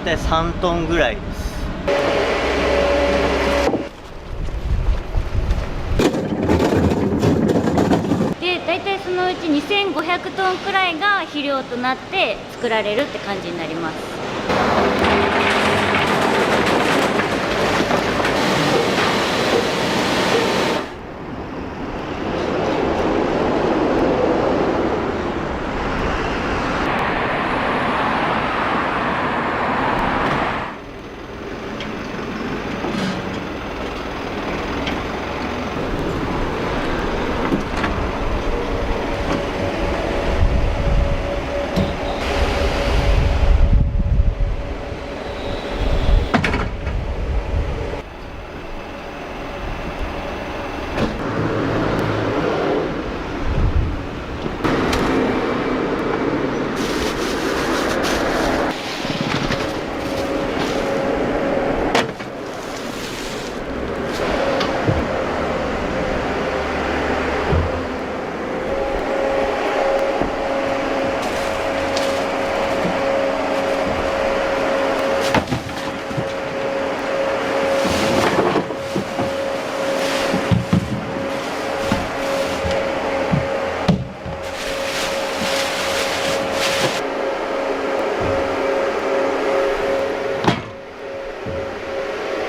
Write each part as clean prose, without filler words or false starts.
いたい3トンぐらいです。で大体そのうち2500トンくらいが肥料となって作られるって感じになります。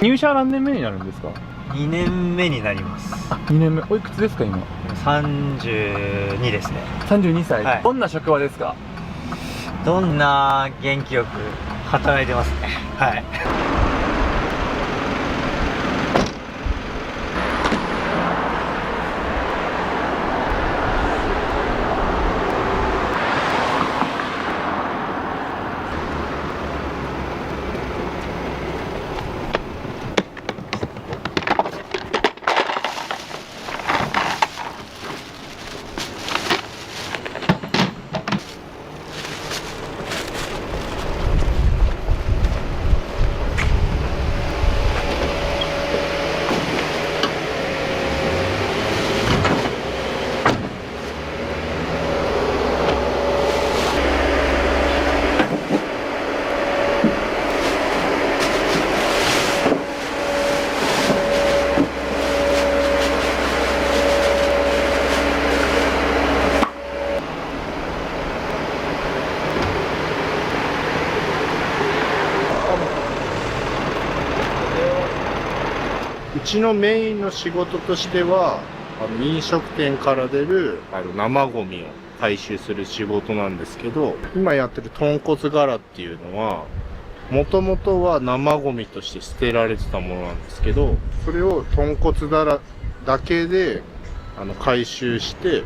入社は何年目になるんですか2年目になります。？2年目。おいくつですか今32ですね。32歳、はい、どんな職場ですか？どんな元気よく働いてますね。はい。うちのメインの仕事としては、飲食店から出る生ゴミを回収する仕事なんですけど、今やってる豚骨柄っていうのは、もともとは生ゴミとして捨てられてたものなんですけど、それを豚骨だけで回収して、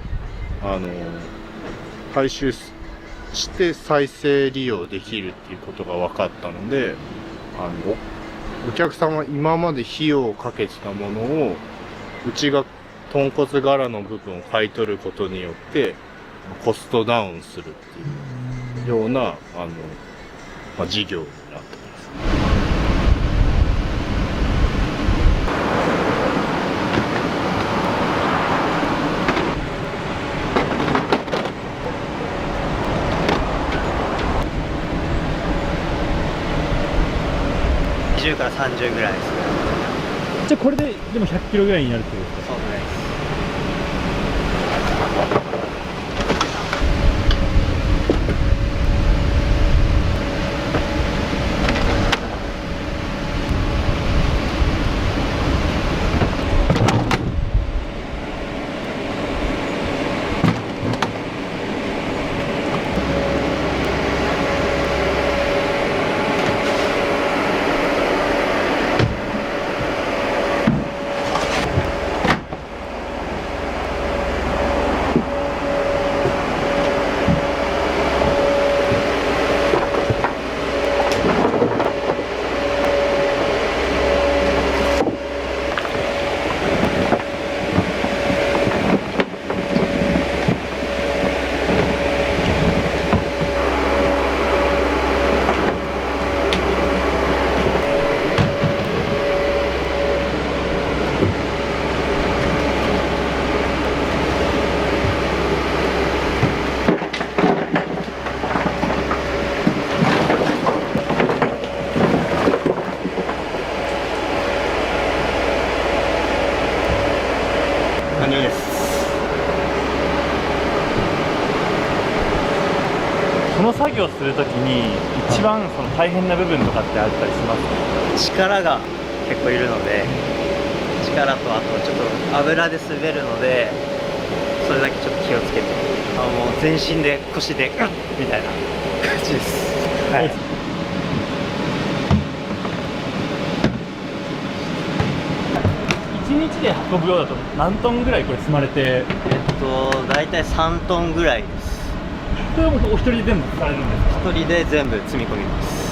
回収して再生利用できるっていうことが分かったので、お客さんは今まで費用をかけてたものを、うちが豚骨柄の部分を買い取ることによってコストダウンするっていうような事業になってます。20から30ぐらいですね。じゃあこれででも100キロぐらいになるってことですか？そうぐらいです。の作業するときに一番その大変な部分とかってあったりしますか？力が結構いるので、力とあとちょっと油で滑るので、それだけちょっと気をつけて、もう全身で腰でグッみたいな感じです。はい。1日で運ぶようだと何トンぐらいこれ積まれて？大体3トンぐらいです。これはもうお一人で全部されるんですか？一人で全部積み込みます。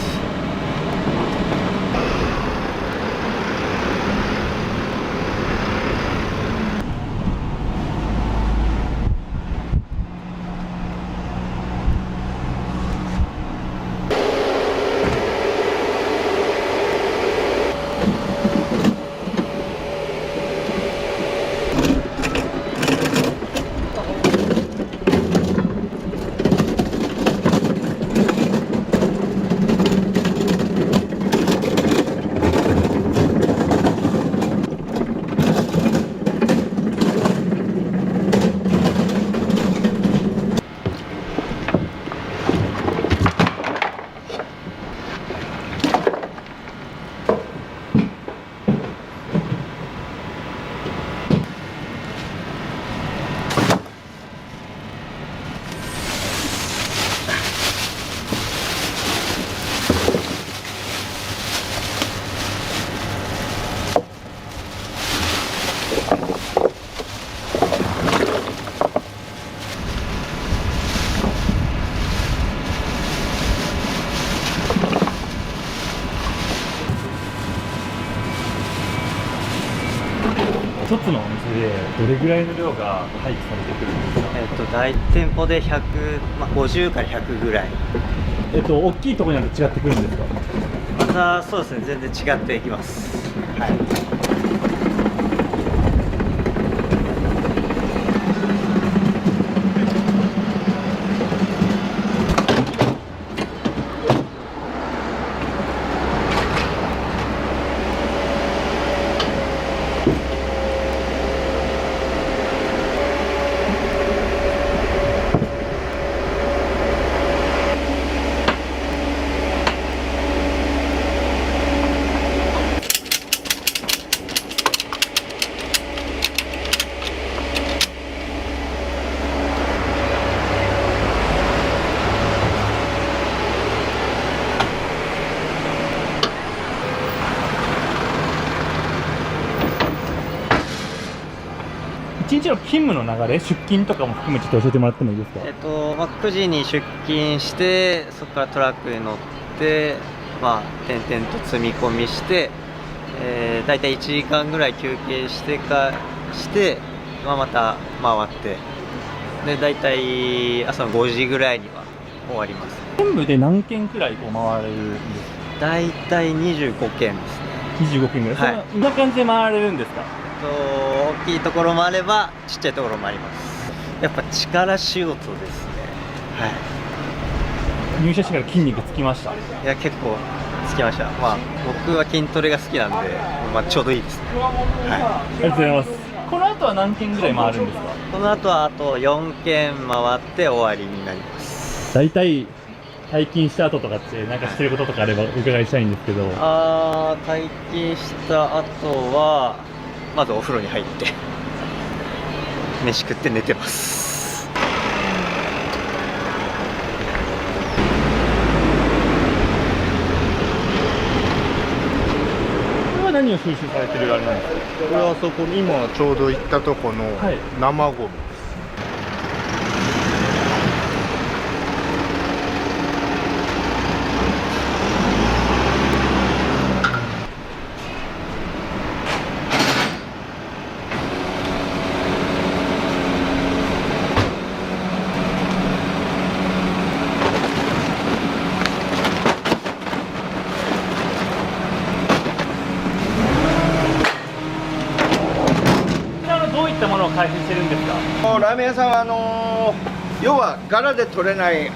一つのお店でどれぐらいの量が廃棄されてくるんですか？大店舗で100、50から100ぐらい。大きいところになると違ってくるんですか？またそうですね、全然違っていきます。はい。一日の勤務の流れ、出勤とかも含めてちょっと教えてもらってもいいですか9時に出勤して、そこからトラックに乗って、点々と積み込みして、だいたい1時間ぐらい休憩して、また回って、で、だいたい朝の5時ぐらいには終わります。全部で何件くらいこう回れるんですか？だいたい25件ですね。25件ぐらい、はい、そんな感じで回れるんですか？大きいところもあればちっちゃいところもあります。やっぱ力仕事ですね。はい。入社してから筋肉つきました？いや、結構つきました。僕は筋トレが好きなんで、ちょうどいいですね。ありがとうございます。この後は何件ぐらい回るんですか？この後はあと4件回って終わりになります。大体退勤した後とかってなんかしてることとかあればお伺いしたいんですけど。退勤した後はまずお風呂に入って飯食って寝てます。これは何を収集されてるあれなんですか？これはそこに今ちょうど行ったとこの生ゴミ。どういったものを開発してるんですか？ラーメン屋さんは要は柄で取れない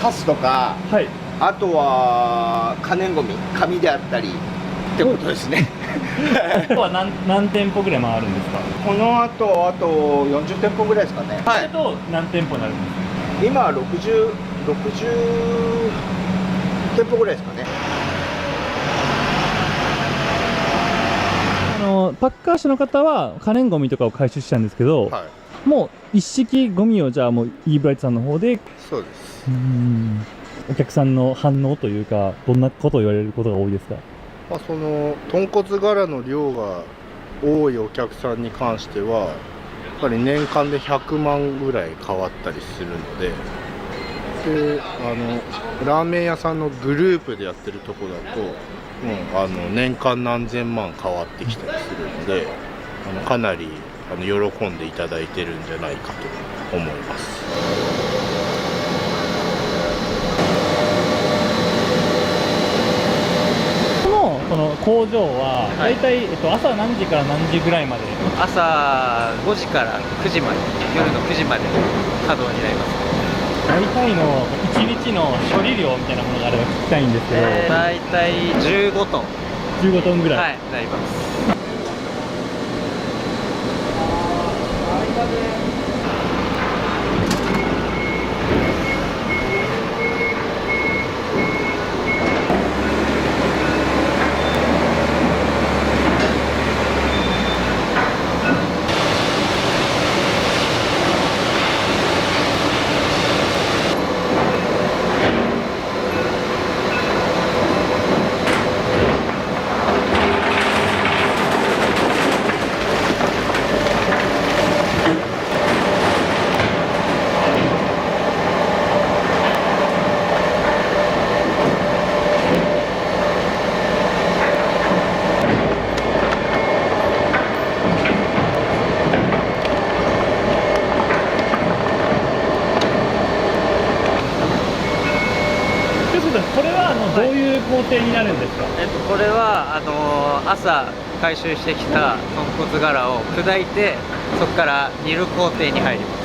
カスとか、はい、あとは可燃ごみ、紙であったりってことですね。ここは何店舗ぐらい回るんですか？このあと40店舗ぐらいですかね。それと何店舗になるんですか？今は60 60店舗ぐらいですかね。パッカー氏の方は可燃ゴミとかを回収したんですけど、はい、もう一式ゴミをじゃあもうイーブライトさんの方で、そうです。お客さんの反応というか、どんなことを言われることが多いですか？まあ、その豚骨柄の量が多いお客さんに関してはやっぱり年間で100万ぐらい変わったりするので、ラーメン屋さんのグループでやってるとこだともう年間何千万変わってきたりするので、かなり喜んでいただいてるんじゃないかと思います。この工場はだいたい朝何時から何時ぐらいまで？朝5時から9時まで、夜の9時まで稼働になります。大体の1日の処理量みたいなものがあれば聞きたいんですけど、大体15トン、 15トンぐらい、はい、なります。これはどういう工程になるんですか？これは朝回収してきた豚骨柄を砕いて、そこから煮る工程に入ります。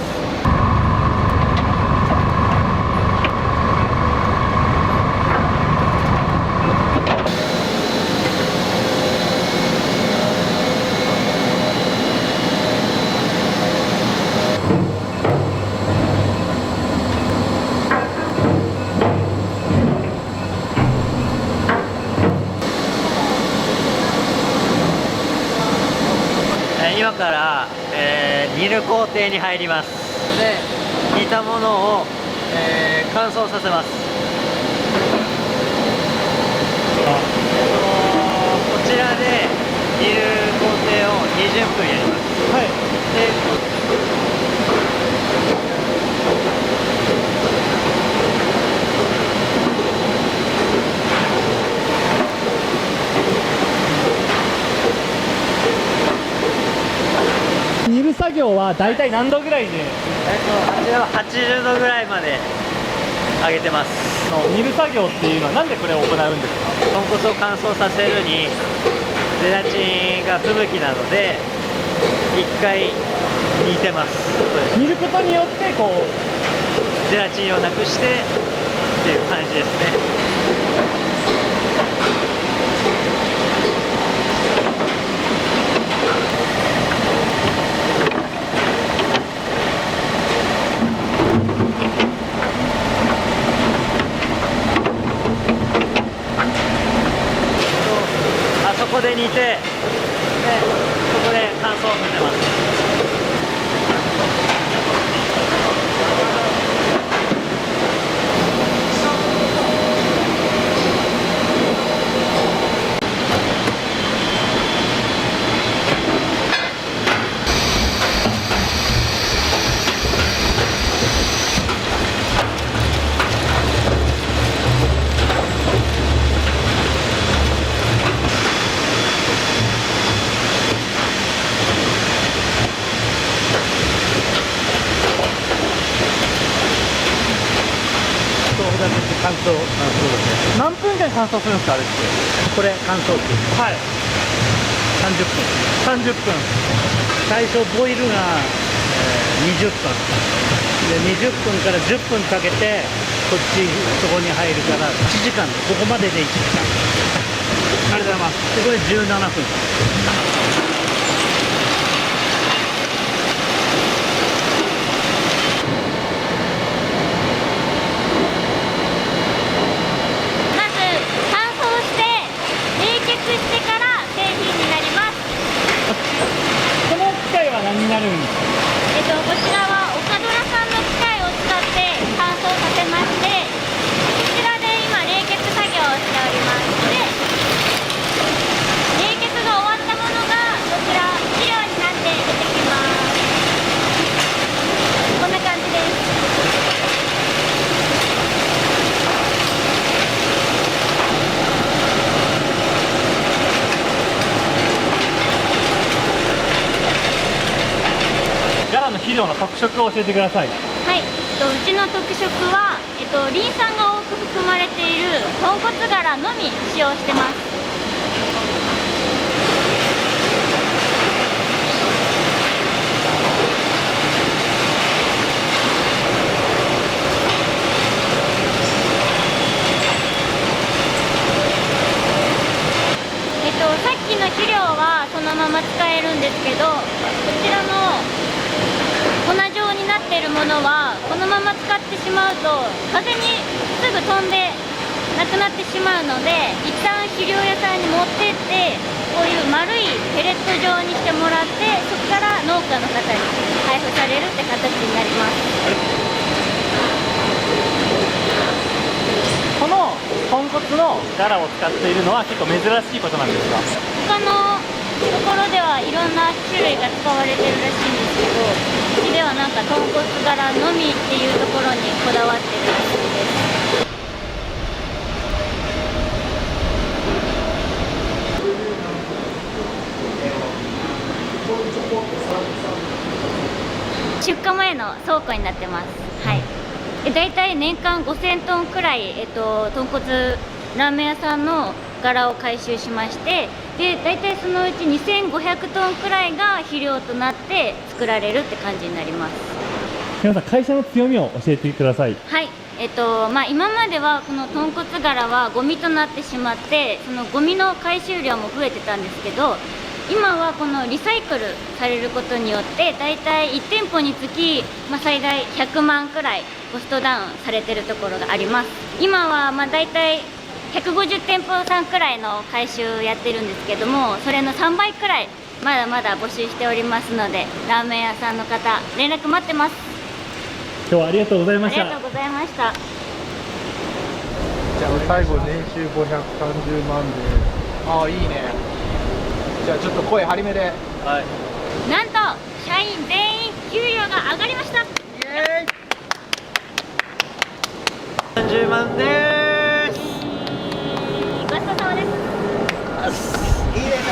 今から、煮る工程に入ります。で、煮たものを、乾燥させます。こちらで煮る工程を20分やります。はい。で煮る作業はだいたい何度ぐらいで？あちらは80度ぐらいまで上げてます。煮る作業っていうのはなんでこれを行うんですか？豚骨を乾燥させるにゼラチンが不向きなので1回煮てます。煮ることによってこうゼラチンをなくしてっていう感じですね。ここで煮て、でここで乾燥させます。乾燥何分間乾燥するんですか？あれってこれ乾燥機はい30分30分最初ボイルが、20分で20分から10分かけてこっちそこに入るから1時間でここまでで1時間ありがとうございます。でこれ17分色を教えてください。はい、うちの特色は、リン酸が多く含まれている豚骨柄のみ使用してます。さっきの肥料はそのまま使えるんですけど、こちらの粉状になっているものはこのまま使ってしまうと風にすぐ飛んでなくなってしまうので、一旦肥料屋さんに持ってってこういう丸いペレット状にしてもらって、そこから農家の方に配布されるって形になります。この豚骨の柄を使っているのは結構珍しいことなんですか？他のところではいろんな種類が使われてるらしいんですけど、うちではなんか豚骨柄のみっていうところにこだわってるらしいです。出荷前の倉庫になってます。はい。だいたい年間5000トンくらい、豚骨ラーメン屋さんの柄を回収しまして、でだいたいそのうち2500トンくらいが肥料となって作られるって感じになります。皆さん、会社の強みを教えてください。はい、今まではこの豚骨柄はゴミとなってしまって、そのゴミの回収量も増えてたんですけど、今はこのリサイクルされることによってだいたい1店舗につき、最大100万くらいコストダウンされてるところがあります。今はだいたい150店舗さんくらいの回収やってるんですけども、それの3倍くらいまだまだ募集しておりますので、ラーメン屋さんの方連絡待ってます。今日はありがとうございあました。りがとうございました。じゃあ最後年収530万でああいいね。じゃあちょっと声張りめで。はい。なんと社員全員給料が上がりました。30万でーす。ごちそうさまです。いいでしょ。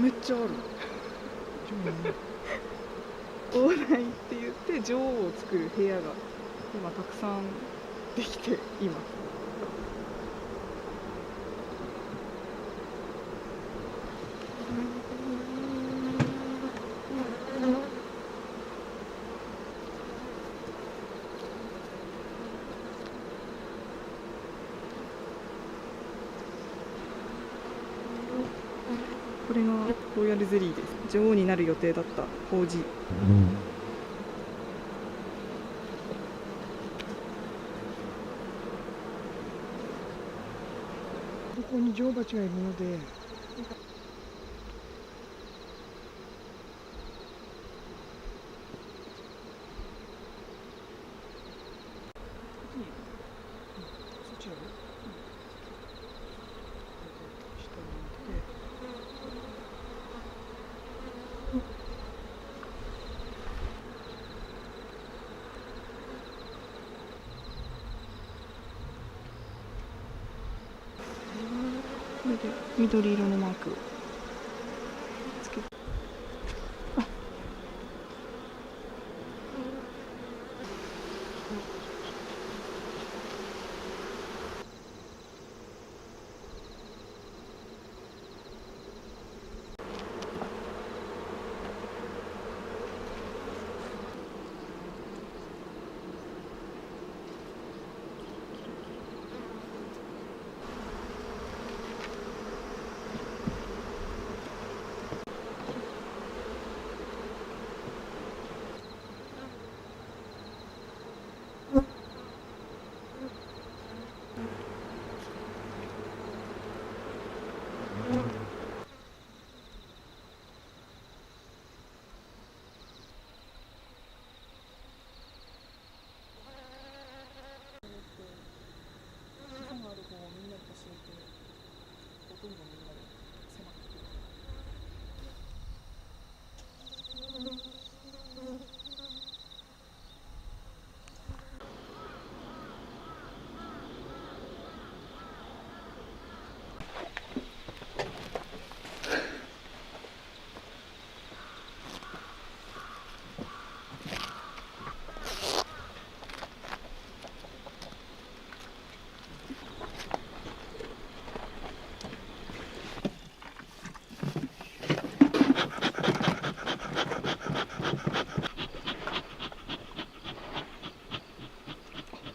めっちゃある。オーナイって言って女王を作る部屋が今たくさんできています。これがロイヤルゼリーです。女王になる予定だった王子。ここに女王蜂がいるので、そちらで、下に行って。これで緑色のマークをつけて、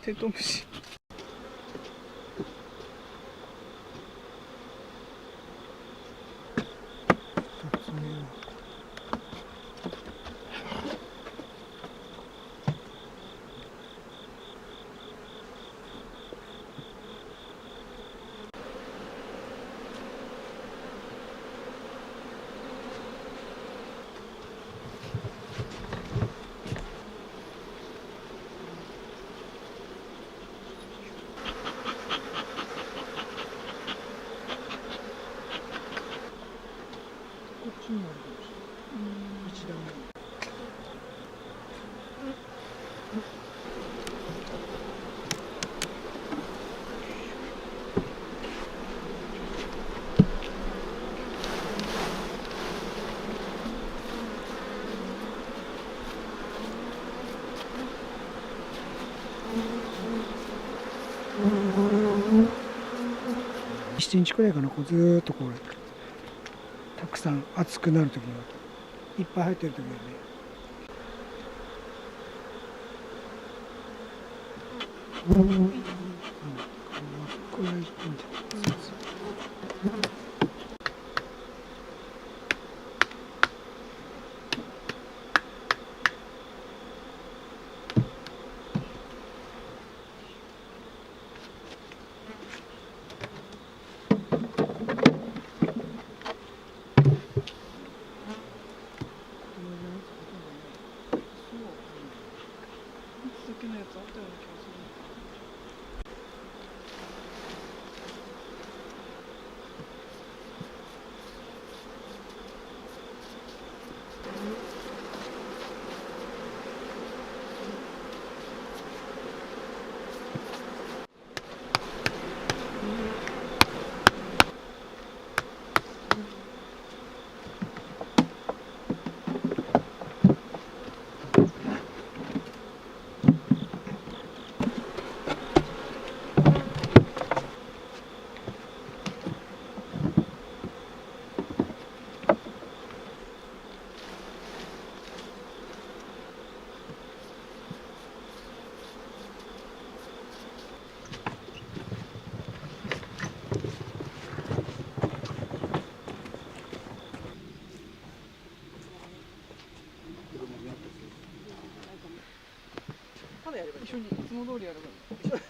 テントウムシ。こっちにあるかもしれない。一段目。7日くらいかな、こうずーっとこうたくさん熱くなるときがいっぱい入ってるときはね。これいいんじゃないですか。のやつあったような気がする。まだやれば一緒にいつも通りやればいい。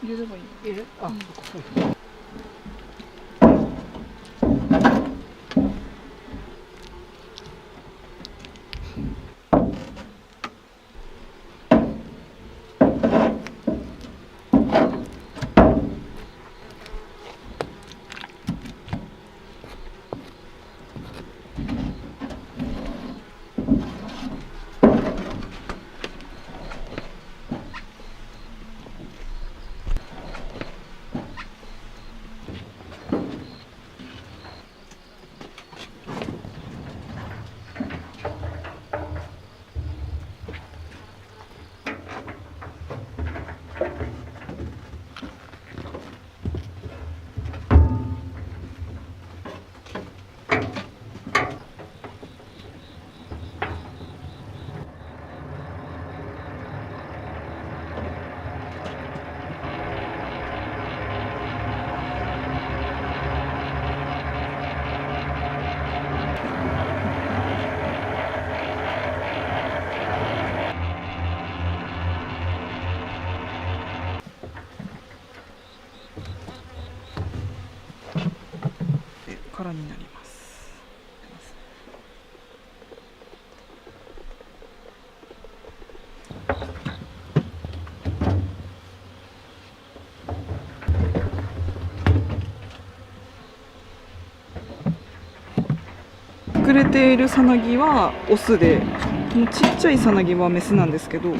入れればいい。入れ。あ、からになります。隠れているさなぎはオスで、このちっちゃいさなぎはメスなんですけど、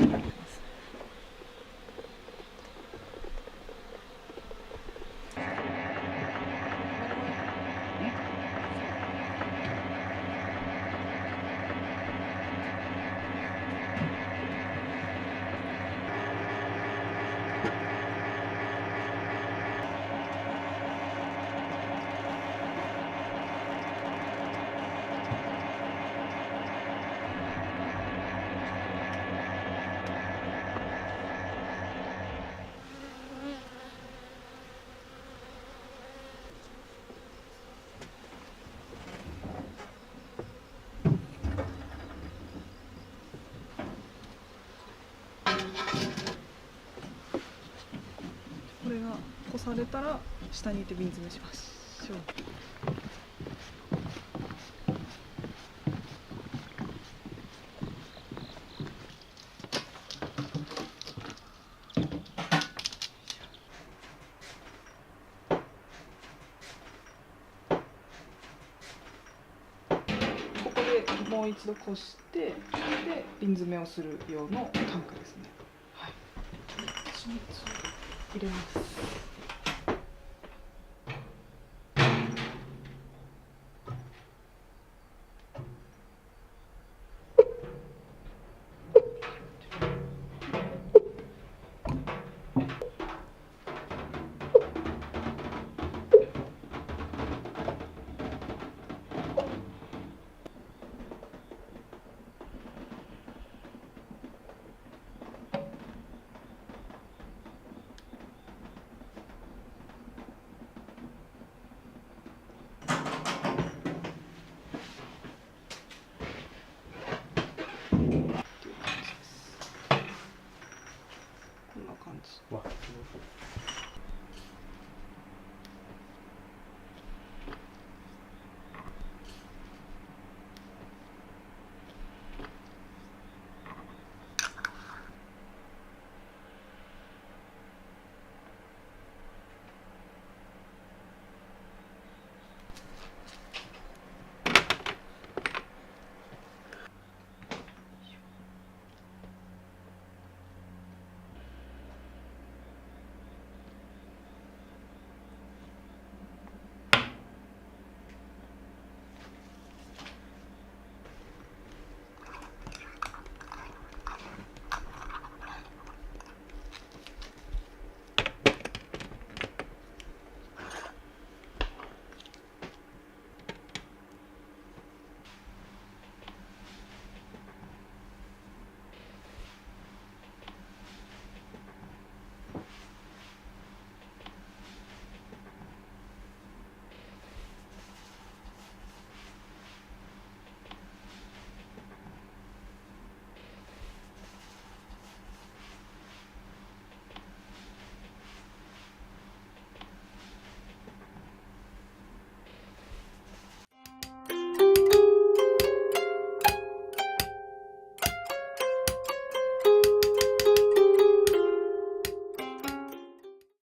これがこされたら下にいて瓶詰めしましょう。ここでもう一度こして、で瓶詰めをする用のタンクですね。はい。入れます。